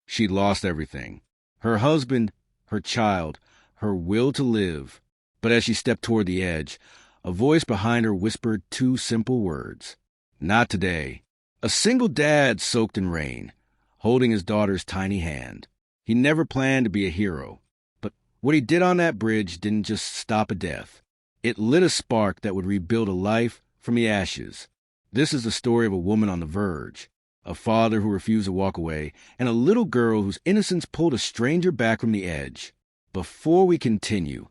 She'd lost everything. Her husband, her child, her will to live. But as she stepped toward the edge, a voice behind her whispered two simple words. Not today. A single dad soaked in rain, holding his daughter's tiny hand. He never planned to be a hero. But what he did on that bridge didn't just stop a death. It lit a spark that would rebuild a life from the ashes. This is the story of a woman on the verge, a father who refused to walk away, and a little girl whose innocence pulled a stranger back from the edge. Before we continue,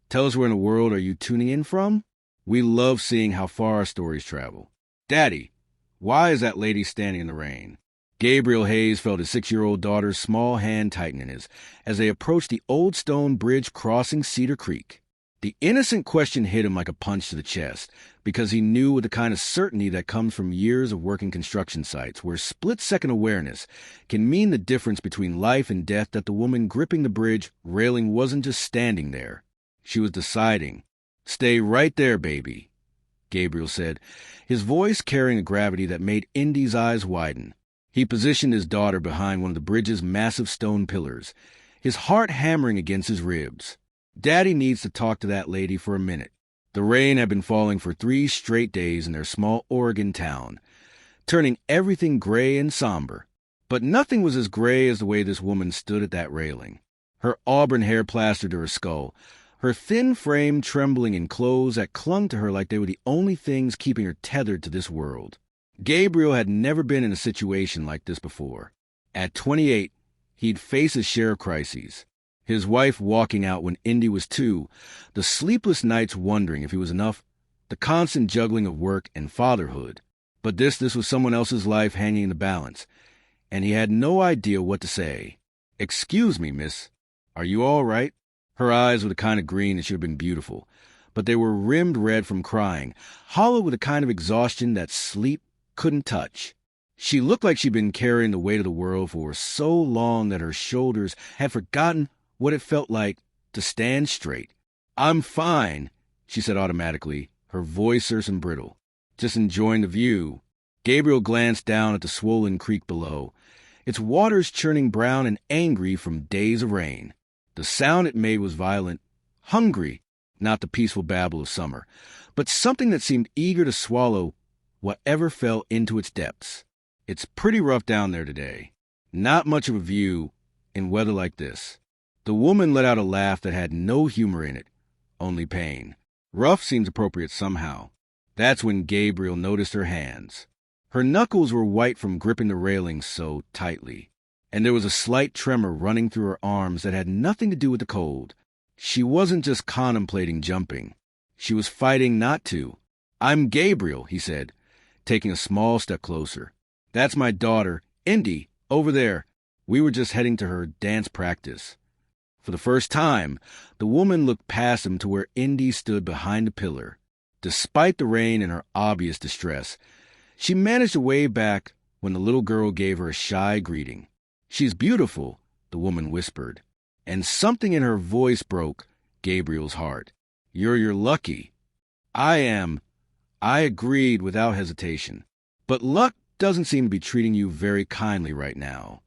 tell us where in the world are you tuning in from? We love seeing how far our stories travel. Daddy, why is that lady standing in the rain? Gabriel Hayes felt his 6-year-old daughter's small hand tighten in his as they approached the old stone bridge crossing Cedar Creek. The innocent question hit him like a punch to the chest, because he knew with the kind of certainty that comes from years of working construction sites where split-second awareness can mean the difference between life and death, that the woman gripping the bridge railing wasn't just standing there. She was deciding. Stay right there, baby, Gabriel said, his voice carrying a gravity that made Indy's eyes widen. He positioned his daughter behind one of the bridge's massive stone pillars, his heart hammering against his ribs. Daddy needs to talk to that lady for a minute. The rain had been falling for 3 straight days in their small Oregon town, turning everything gray and somber. But nothing was as gray as the way this woman stood at that railing, her auburn hair plastered to her skull, her thin frame trembling in clothes that clung to her like they were the only things keeping her tethered to this world. Gabriel had never been in a situation like this before. At 28, he'd faced his share of crises. His wife walking out when Indy was 2, the sleepless nights wondering if he was enough, the constant juggling of work and fatherhood. But this was someone else's life hanging in the balance, and he had no idea what to say. Excuse me, miss. Are you all right? Her eyes were the kind of green that should have been beautiful, but they were rimmed red from crying, hollow with a kind of exhaustion that sleep couldn't touch. She looked like she'd been carrying the weight of the world for so long that her shoulders had forgotten what it felt like to stand straight. I'm fine, she said automatically, her voice terse and brittle. Just enjoying the view. Gabriel glanced down at the swollen creek below, its waters churning brown and angry from days of rain. The sound it made was violent, hungry, not the peaceful babble of summer, but something that seemed eager to swallow whatever fell into its depths. It's pretty rough down there today. Not much of a view in weather like this. The woman let out a laugh that had no humor in it, only pain. Rough seems appropriate somehow. That's when Gabriel noticed her hands. Her knuckles were white from gripping the railings so tightly, and there was a slight tremor running through her arms that had nothing to do with the cold. She wasn't just contemplating jumping. She was fighting not to. I'm Gabriel, he said, taking a small step closer. That's my daughter, Indy, over there. We were just heading to her dance practice. For the first time, the woman looked past him to where Indy stood behind the pillar. Despite the rain and her obvious distress, she managed to wave back when the little girl gave her a shy greeting. She's beautiful, the woman whispered, and something in her voice broke Gabriel's heart. You're lucky. I am. I agreed without hesitation. But luck doesn't seem to be treating you very kindly right now.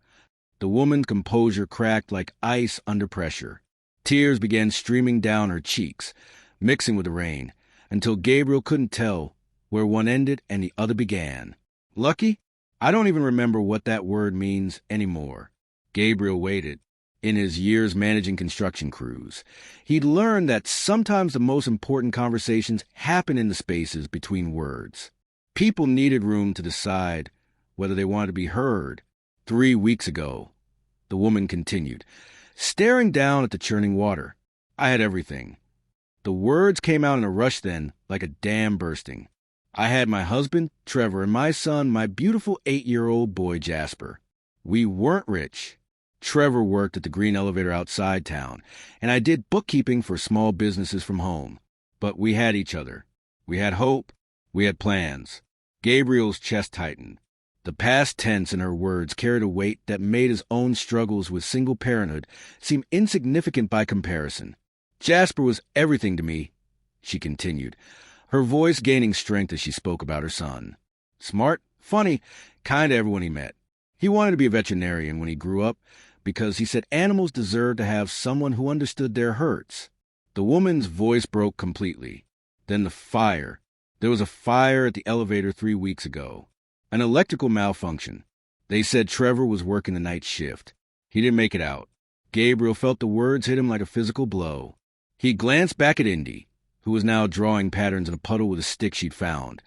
The woman's composure cracked like ice under pressure. Tears began streaming down her cheeks, mixing with the rain, until Gabriel couldn't tell where one ended and the other began. Lucky? I don't even remember what that word means anymore. Gabriel waited. In his years managing construction crews, he'd learned that sometimes the most important conversations happen in the spaces between words. People needed room to decide whether they wanted to be heard. 3 weeks ago, the woman continued, staring down at the churning water. I had everything. The words came out in a rush then, like a dam bursting. I had my husband, Trevor, and my son, my beautiful 8-year-old boy, Jasper. We weren't rich. Trevor worked at the green elevator outside town, and I did bookkeeping for small businesses from home. But we had each other. We had hope. We had plans. Gabriel's chest tightened. The past tense in her words carried a weight that made his own struggles with single parenthood seem insignificant by comparison. Jasper was everything to me, she continued, her voice gaining strength as she spoke about her son. Smart, funny, kind to everyone he met. He wanted to be a veterinarian when he grew up because he said animals deserved to have someone who understood their hurts. The woman's voice broke completely. Then the fire. There was a fire at the elevator 3 weeks ago. An electrical malfunction. They said Trevor was working the night shift. He didn't make it out. Gabriel felt the words hit him like a physical blow. He glanced back at Indy, who was now drawing patterns in a puddle with a stick she'd found,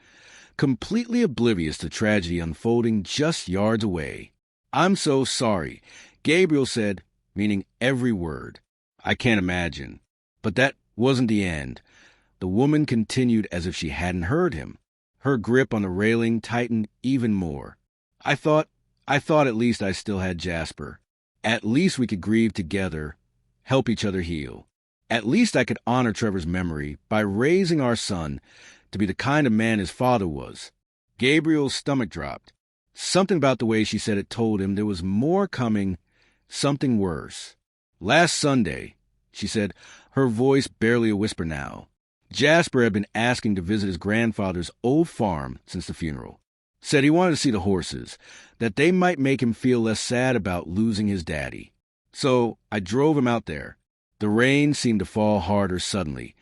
completely oblivious to tragedy unfolding just yards away. "I'm so sorry," Gabriel said, meaning every word. "I can't imagine." But that wasn't the end. The woman continued as if she hadn't heard him. Her grip on the railing tightened even more. I thought at least I still had Jasper. At least we could grieve together, help each other heal. At least I could honor Trevor's memory by raising our son to be the kind of man his father was." Gabriel's stomach dropped. Something about the way she said it told him there was more coming, something worse. "Last Sunday," she said, her voice barely a whisper now, "Jasper had been asking to visit his grandfather's old farm since the funeral. Said he wanted to see the horses, that they might make him feel less sad about losing his daddy. So I drove him out there. The rain seemed to fall harder suddenly,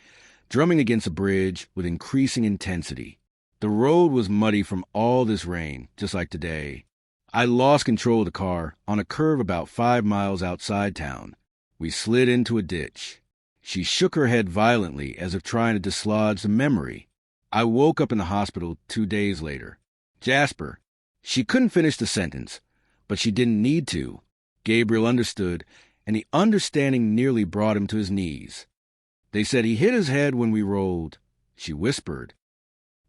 drumming against a bridge with increasing intensity. The road was muddy from all this rain, just like today. I lost control of the car on a curve about 5 miles outside town. We slid into a ditch." She shook her head violently as if trying to dislodge the memory. "I woke up in the hospital 2 days later. Jasper." She couldn't finish the sentence, but she didn't need to. Gabriel understood, and the understanding nearly brought him to his knees. "They said he hit his head when we rolled," she whispered.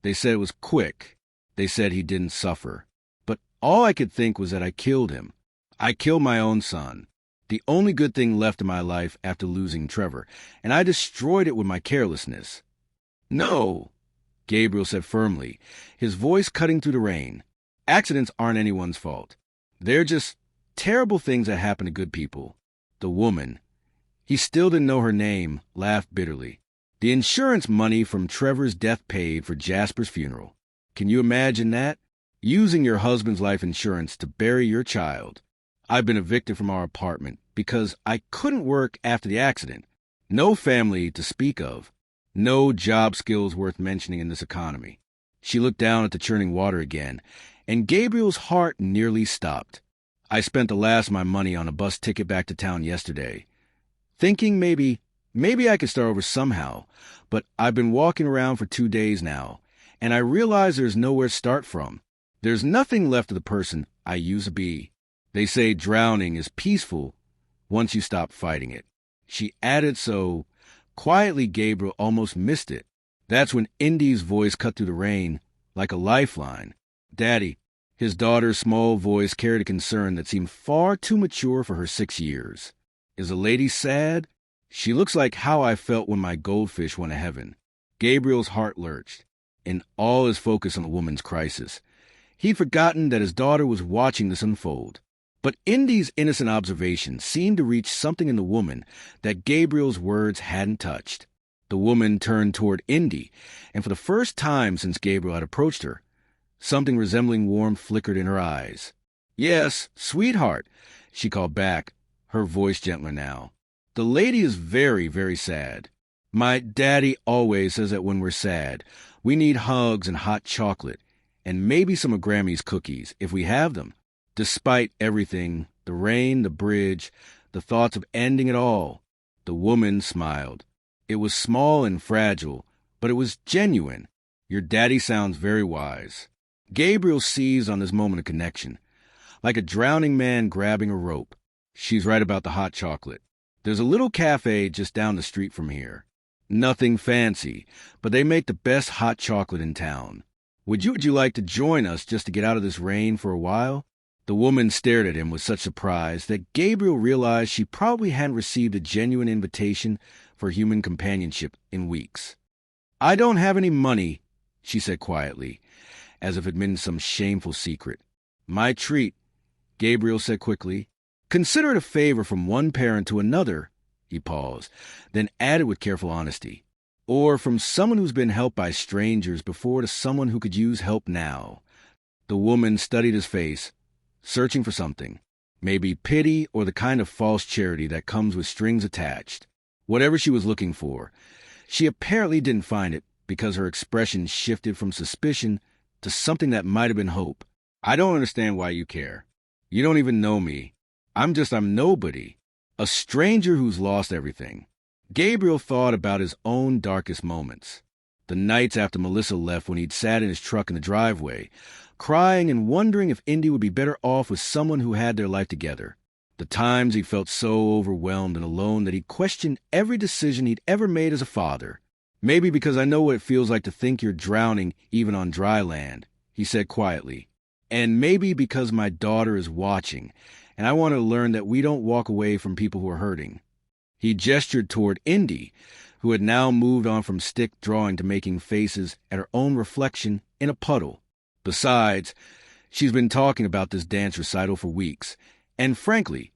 "They said it was quick. They said he didn't suffer. But all I could think was that I killed him. I killed my own son, the only good thing left in my life after losing Trevor, and I destroyed it with my carelessness." "No," Gabriel said firmly, his voice cutting through the rain. "Accidents aren't anyone's fault. They're just terrible things that happen to good people." The woman, he still didn't know her name, laughed bitterly. "The insurance money from Trevor's death paid for Jasper's funeral. Can you imagine that? Using your husband's life insurance to bury your child. I've been evicted from our apartment because I couldn't work after the accident. No family to speak of. No job skills worth mentioning in this economy." She looked down at the churning water again, and Gabriel's heart nearly stopped. "I spent the last of my money on a bus ticket back to town yesterday, thinking maybe I could start over somehow, but I've been walking around for 2 days now, and I realize there's nowhere to start from. There's nothing left of the person I used to be. They say drowning is peaceful once you stop fighting it." She added so quietly Gabriel almost missed it. That's when Indy's voice cut through the rain like a lifeline. "Daddy." His daughter's small voice carried a concern that seemed far too mature for her 6 years. "Is the lady sad? She looks like how I felt when my goldfish went to heaven." Gabriel's heart lurched, in all his focus on the woman's crisis. He'd forgotten that his daughter was watching this unfold. But Indy's innocent observation seemed to reach something in the woman that Gabriel's words hadn't touched. The woman turned toward Indy, and for the first time since Gabriel had approached her, something resembling warmth flickered in her eyes. "Yes, sweetheart," she called back, her voice gentler now. "The lady is very, very sad. My daddy always says that when we're sad, we need hugs and hot chocolate, and maybe some of Grammy's cookies, if we have them. Despite everything, the rain, the bridge, the thoughts of ending it all." The woman smiled. It was small and fragile, but it was genuine. "Your daddy sounds very wise." Gabriel seized on this moment of connection, like a drowning man grabbing a rope. "She's right about the hot chocolate. There's a little cafe just down the street from here. Nothing fancy, but they make the best hot chocolate in town. Would you like to join us just to get out of this rain for a while?" The woman stared at him with such surprise that Gabriel realized she probably hadn't received a genuine invitation for human companionship in weeks. "I don't have any money," she said quietly, as if admitting some shameful secret. "My treat," Gabriel said quickly. "Consider it a favor from one parent to another," he paused, then added with careful honesty. "Or from someone who's been helped by strangers before to someone who could use help now." The woman studied his face, searching for something. Maybe pity or the kind of false charity that comes with strings attached. Whatever she was looking for, she apparently didn't find it because her expression shifted from suspicion to something that might have been hope. I don't understand why you care. You don't even know me. I'm nobody. A stranger who's lost everything. Gabriel thought about his own darkest moments. The nights after Melissa left when he'd sat in his truck in the driveway, crying and wondering if Indy would be better off with someone who had their life together. The times he felt so overwhelmed and alone that he questioned every decision he'd ever made as a father. Maybe because I know what it feels like to think you're drowning even on dry land, he said quietly. And maybe because my daughter is watching, and I want to learn that we don't walk away from people who are hurting. He gestured toward Indy, who had now moved on from stick drawing to making faces at her own reflection in a puddle. Besides, she's been talking about this dance recital for weeks, and frankly,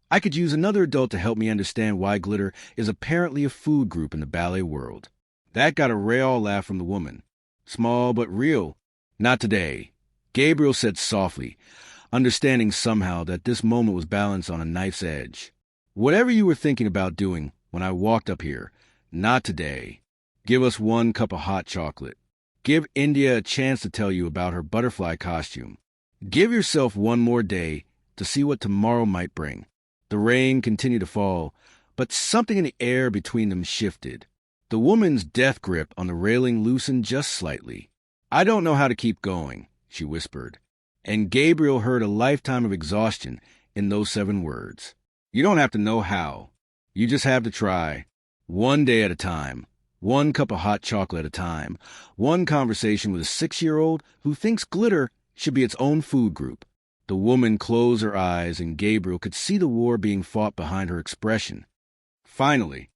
I could use another adult to help me understand why glitter is apparently a food group in the ballet world. That got a rail laugh from the woman. Small but real. Not today, Gabriel said softly, understanding somehow that this moment was balanced on a knife's edge. Whatever you were thinking about doing when I walked up here, not today. Give us 1 cup of hot chocolate. Give India a chance to tell you about her butterfly costume. Give yourself 1 more day to see what tomorrow might bring. The rain continued to fall, but something in the air between them shifted. The woman's death grip on the railing loosened just slightly. I don't know how to keep going, she whispered, and Gabriel heard a lifetime of exhaustion in those 7 words. You don't have to know how. You just have to try. 1 day at a time. 1 cup of hot chocolate at a time. 1 conversation with a 6-year-old who thinks glitter should be its own food group. The woman closed her eyes, and Gabriel could see the war being fought behind her expression. Finally,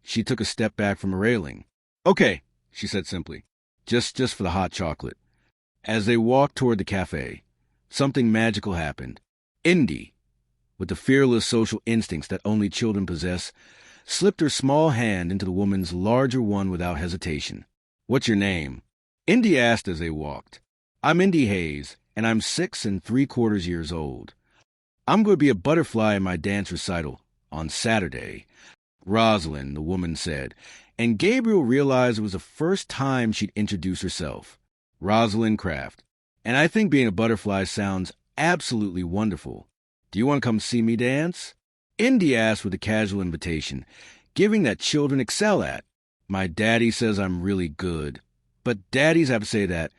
she took a step back from the railing. Okay, she said simply. Just for the hot chocolate. As they walked toward the cafe, something magical happened. Indy, with the fearless social instincts that only children possess, slipped her small hand into the woman's larger one without hesitation. What's your name? Indy asked as they walked. I'm Indy Hayes, and I'm 6 3/4 years old. I'm going to be a butterfly in my dance recital on Saturday. Rosalind, the woman said, and Gabriel realized it was the first time she'd introduced herself. Rosalind Kraft. And I think being a butterfly sounds absolutely wonderful. Do you want to come see me dance? Indy asked with a casual invitation, giving that children excel at. My daddy says I'm really good, but daddies have to say that,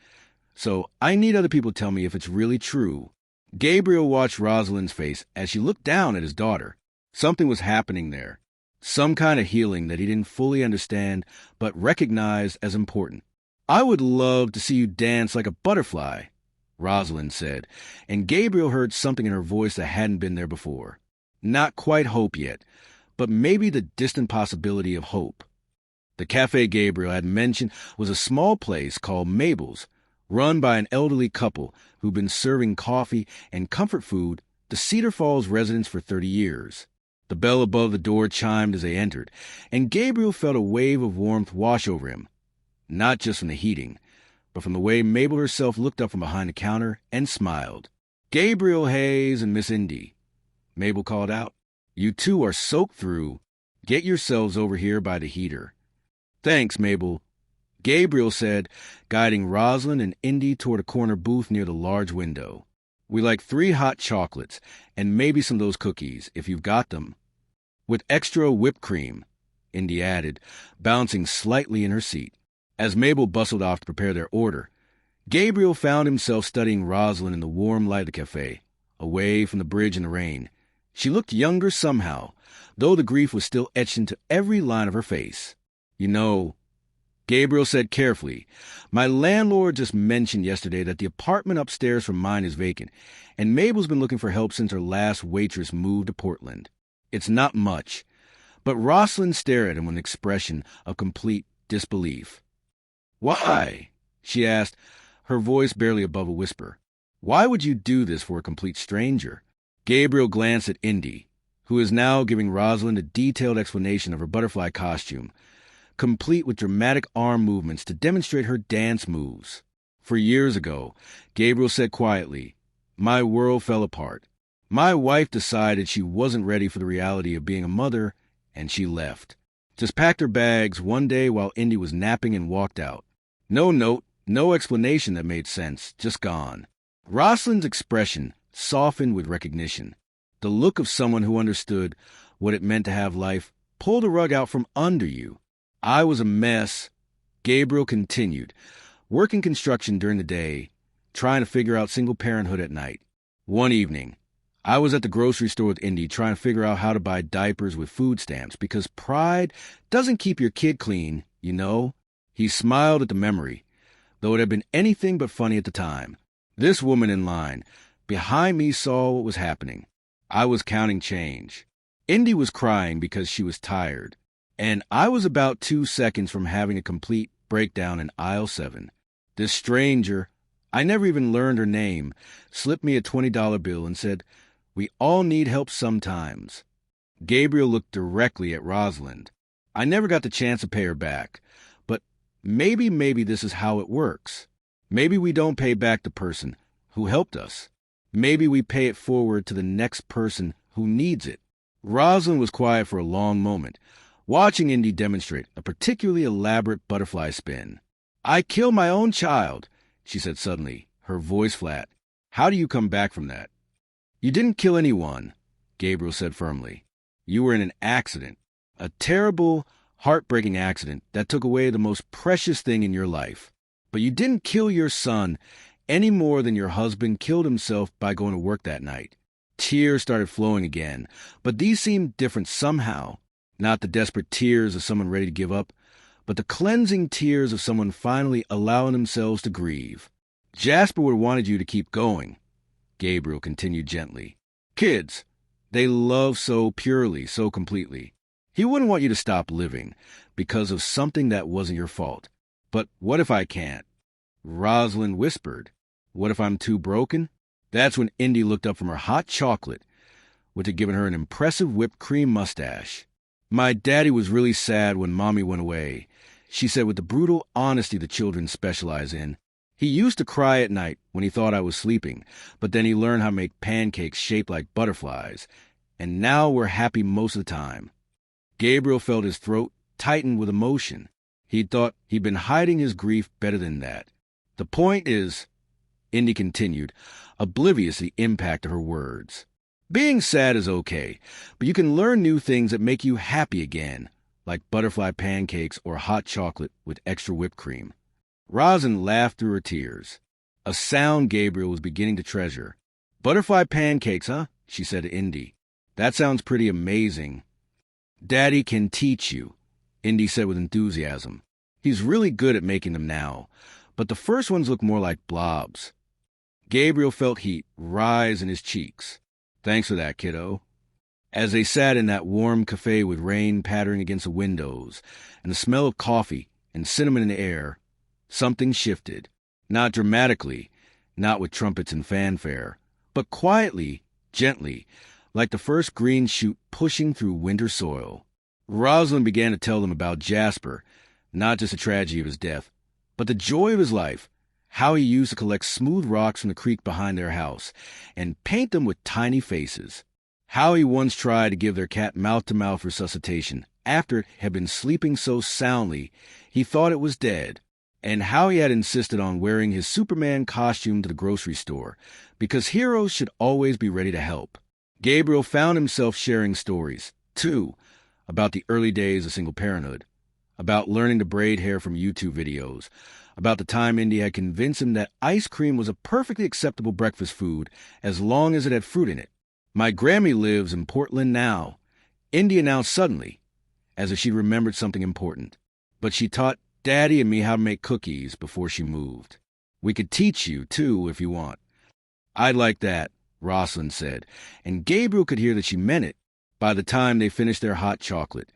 so I need other people to tell me if it's really true. Gabriel watched Rosalind's face as she looked down at his daughter. Something was happening there. Some kind of healing that he didn't fully understand, but recognized as important. I would love to see you dance like a butterfly, Rosalind said, and Gabriel heard something in her voice that hadn't been there before. Not quite hope yet, but maybe the distant possibility of hope. The cafe Gabriel had mentioned was a small place called Mabel's, run by an elderly couple who'd been serving coffee and comfort food to Cedar Falls residents for 30 years. The bell above the door chimed as they entered, and Gabriel felt a wave of warmth wash over him, not just from the heating, but from the way Mabel herself looked up from behind the counter and smiled. Gabriel Hayes and Miss Indy, Mabel called out. You two are soaked through. Get yourselves over here by the heater. Thanks, Mabel, Gabriel said, guiding Rosalind and Indy toward a corner booth near the large window. We like 3 hot chocolates, and maybe some of those cookies, if you've got them. With extra whipped cream, Indy added, bouncing slightly in her seat. As Mabel bustled off to prepare their order, Gabriel found himself studying Rosalind in the warm light of the cafe, away from the bridge in the rain. She looked younger somehow, though the grief was still etched into every line of her face. You know, Gabriel said carefully, my landlord just mentioned yesterday that the apartment upstairs from mine is vacant, and Mabel's been looking for help since her last waitress moved to Portland. It's not much, but Rosalind stared at him with an expression of complete disbelief. Why? She asked, her voice barely above a whisper. Why would you do this for a complete stranger? Gabriel glanced at Indy, who is now giving Rosalind a detailed explanation of her butterfly costume, complete with dramatic arm movements to demonstrate her dance moves. For years ago, Gabriel said quietly, My world fell apart. My wife decided she wasn't ready for the reality of being a mother, and she left. Just packed her bags one day while Indy was napping and walked out. No note, no explanation that made sense, just gone. Rosalind's expression softened with recognition. The look of someone who understood what it meant to have life pull the rug out from under you. I was a mess. Gabriel continued, working construction during the day, trying to figure out single parenthood at night. One evening, I was at the grocery store with Indy trying to figure out how to buy diapers with food stamps because pride doesn't keep your kid clean, you know. He smiled at the memory, though it had been anything but funny at the time. This woman in line behind me saw what was happening. I was counting change. Indy was crying because she was tired, and I was about 2 seconds from having a complete breakdown in aisle 7. This stranger, I never even learned her name, slipped me a $20 bill and said, "We all need help sometimes." Gabriel looked directly at Rosalind. I never got the chance to pay her back, but maybe this is how it works. Maybe we don't pay back the person who helped us. Maybe we pay it forward to the next person who needs it. Rosalind was quiet for a long moment, watching Indy demonstrate a particularly elaborate butterfly spin. "I killed my own child," she said suddenly, her voice flat. "How do you come back from that?" "You didn't kill anyone," Gabriel said firmly. "You were in an accident, a terrible, heartbreaking accident that took away the most precious thing in your life. But you didn't kill your son any more than your husband killed himself by going to work that night." Tears started flowing again, but these seemed different somehow. Not the desperate tears of someone ready to give up, but the cleansing tears of someone finally allowing themselves to grieve. "Jasper would have wanted you to keep going," Gabriel continued gently. "Kids, they love so purely, so completely. He wouldn't want you to stop living because of something that wasn't your fault. But what if I can't?" Rosalind whispered, "What if I'm too broken?" That's when Indy looked up from her hot chocolate, which had given her an impressive whipped cream mustache. "My daddy was really sad when Mommy went away," she said with the brutal honesty the children specialize in. "He used to cry at night when he thought I was sleeping, but then he learned how to make pancakes shaped like butterflies, and now we're happy most of the time." Gabriel felt his throat tighten with emotion. He thought he'd been hiding his grief better than that. "The point is," Indy continued, oblivious to the impact of her words, "being sad is okay, but you can learn new things that make you happy again, like butterfly pancakes or hot chocolate with extra whipped cream." Rosalind laughed through her tears, a sound Gabriel was beginning to treasure. "Butterfly pancakes, huh?" she said to Indy. "That sounds pretty amazing." "Daddy can teach you," Indy said with enthusiasm. "He's really good at making them now, but the first ones look more like blobs." Gabriel felt heat rise in his cheeks. "Thanks for that, kiddo." As they sat in that warm cafe with rain pattering against the windows and the smell of coffee and cinnamon in the air, something shifted. Not dramatically, not with trumpets and fanfare, but quietly, gently, like the first green shoot pushing through winter soil. Rosalind began to tell them about Jasper, not just the tragedy of his death, but the joy of his life, how he used to collect smooth rocks from the creek behind their house and paint them with tiny faces. How he once tried to give their cat mouth-to-mouth resuscitation after it had been sleeping so soundly he thought it was dead, and how he had insisted on wearing his Superman costume to the grocery store because heroes should always be ready to help. Gabriel found himself sharing stories, too, about the early days of single parenthood, about learning to braid hair from YouTube videos, about the time Indy had convinced him that ice cream was a perfectly acceptable breakfast food as long as it had fruit in it. "My Grammy lives in Portland now," Indy announced suddenly, as if she remembered something important. "But she taught Daddy and me how to make cookies before she moved. We could teach you, too, if you want." "I'd like that," Rosalind said, and Gabriel could hear that she meant it. By the time they finished their hot chocolate,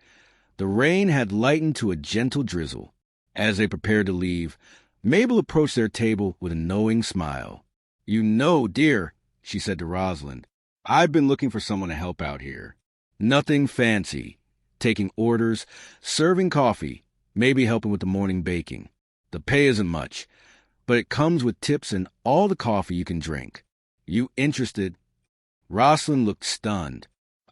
the rain had lightened to a gentle drizzle. As they prepared to leave, Mabel approached their table with a knowing smile. "You know, dear," she said to Rosalind, "I've been looking for someone to help out here. Nothing fancy. Taking orders, serving coffee, maybe helping with the morning baking. The pay isn't much, but it comes with tips and all the coffee you can drink. You interested?" Rosalind looked stunned.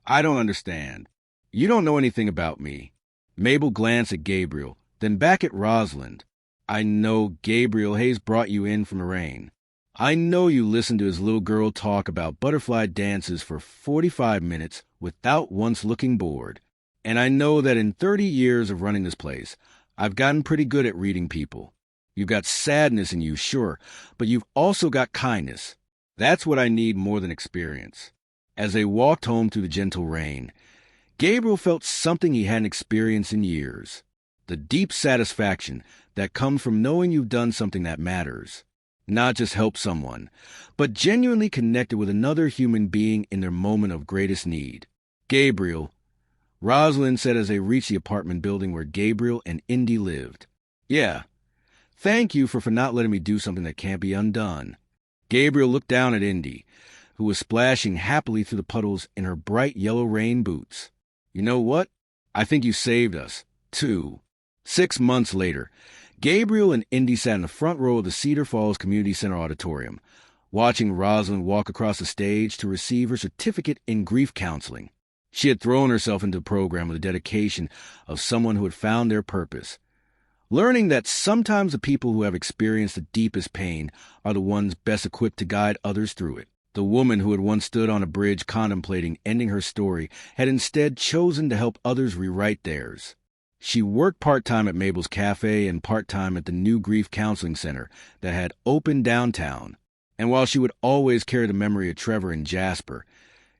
"I don't understand. You don't know anything about me." Mabel glanced at Gabriel, then back at Rosalind. "I know Gabriel Hayes brought you in from the rain. I know you listened to his little girl talk about butterfly dances for 45 minutes without once looking bored. And I know that in 30 years of running this place, I've gotten pretty good at reading people. You've got sadness in you, sure, but you've also got kindness. That's what I need more than experience." As they walked home through the gentle rain, Gabriel felt something he hadn't experienced in years. The deep satisfaction that comes from knowing you've done something that matters. Not just helped someone, but genuinely connected with another human being in their moment of greatest need. "Gabriel," Rosalind said as they reached the apartment building where Gabriel and Indy lived. "Yeah. Thank you for not letting me do something that can't be undone." Gabriel looked down at Indy, who was splashing happily through the puddles in her bright yellow rain boots. "You know what? I think you saved us, too." 6 months later, Gabriel and Indy sat in the front row of the Cedar Falls Community Center auditorium, watching Rosalind walk across the stage to receive her certificate in grief counseling. She had thrown herself into the program with the dedication of someone who had found their purpose, learning that sometimes the people who have experienced the deepest pain are the ones best equipped to guide others through it. The woman who had once stood on a bridge contemplating ending her story had instead chosen to help others rewrite theirs. She worked part-time at Mabel's Cafe and part-time at the new grief counseling center that had opened downtown. And while she would always carry the memory of Trevor and Jasper,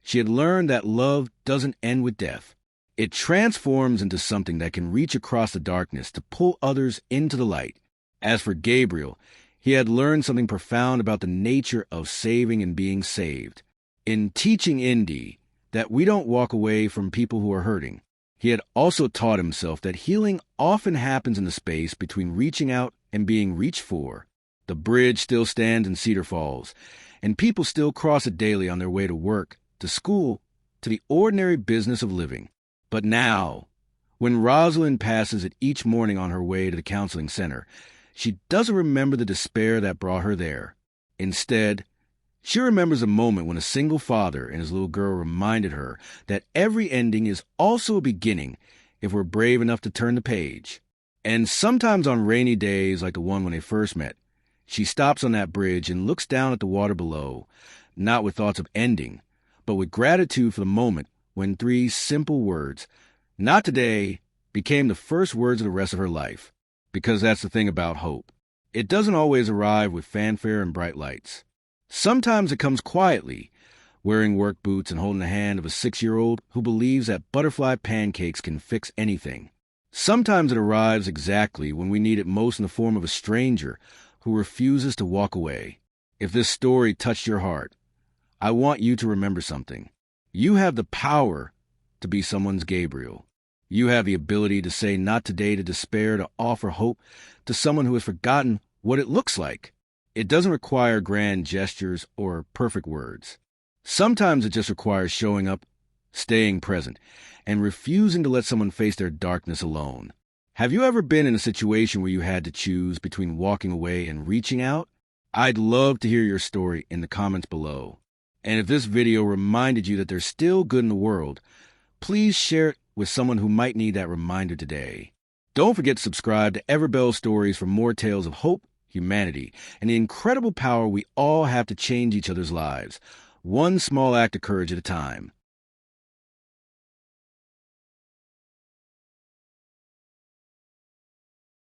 she had learned that love doesn't end with death. It transforms into something that can reach across the darkness to pull others into the light. As for Gabriel, he had learned something profound about the nature of saving and being saved. In teaching Indy that we don't walk away from people who are hurting, he had also taught himself that healing often happens in the space between reaching out and being reached for. The bridge still stands in Cedar Falls, and people still cross it daily on their way to work, to school, to the ordinary business of living. But now, when Rosalind passes it each morning on her way to the counseling center, she doesn't remember the despair that brought her there. Instead, she remembers a moment when a single father and his little girl reminded her that every ending is also a beginning if we're brave enough to turn the page. And sometimes on rainy days like the one when they first met, she stops on that bridge and looks down at the water below, not with thoughts of ending, but with gratitude for the moment when 3 simple words, "Not today," became the first words of the rest of her life. Because that's the thing about hope. It doesn't always arrive with fanfare and bright lights. Sometimes it comes quietly, wearing work boots and holding the hand of a 6-year-old who believes that butterfly pancakes can fix anything. Sometimes it arrives exactly when we need it most in the form of a stranger who refuses to walk away. If this story touched your heart, I want you to remember something. You have the power to be someone's Gabriel. You have the ability to say not today to despair, to offer hope to someone who has forgotten what it looks like. It doesn't require grand gestures or perfect words. Sometimes it just requires showing up, staying present, and refusing to let someone face their darkness alone. Have you ever been in a situation where you had to choose between walking away and reaching out? I'd love to hear your story in the comments below. And if this video reminded you that there's still good in the world, please share it with someone who might need that reminder today. Don't forget to subscribe to Everbell Stories for more tales of hope, humanity, and the incredible power we all have to change each other's lives, one small act of courage at a time.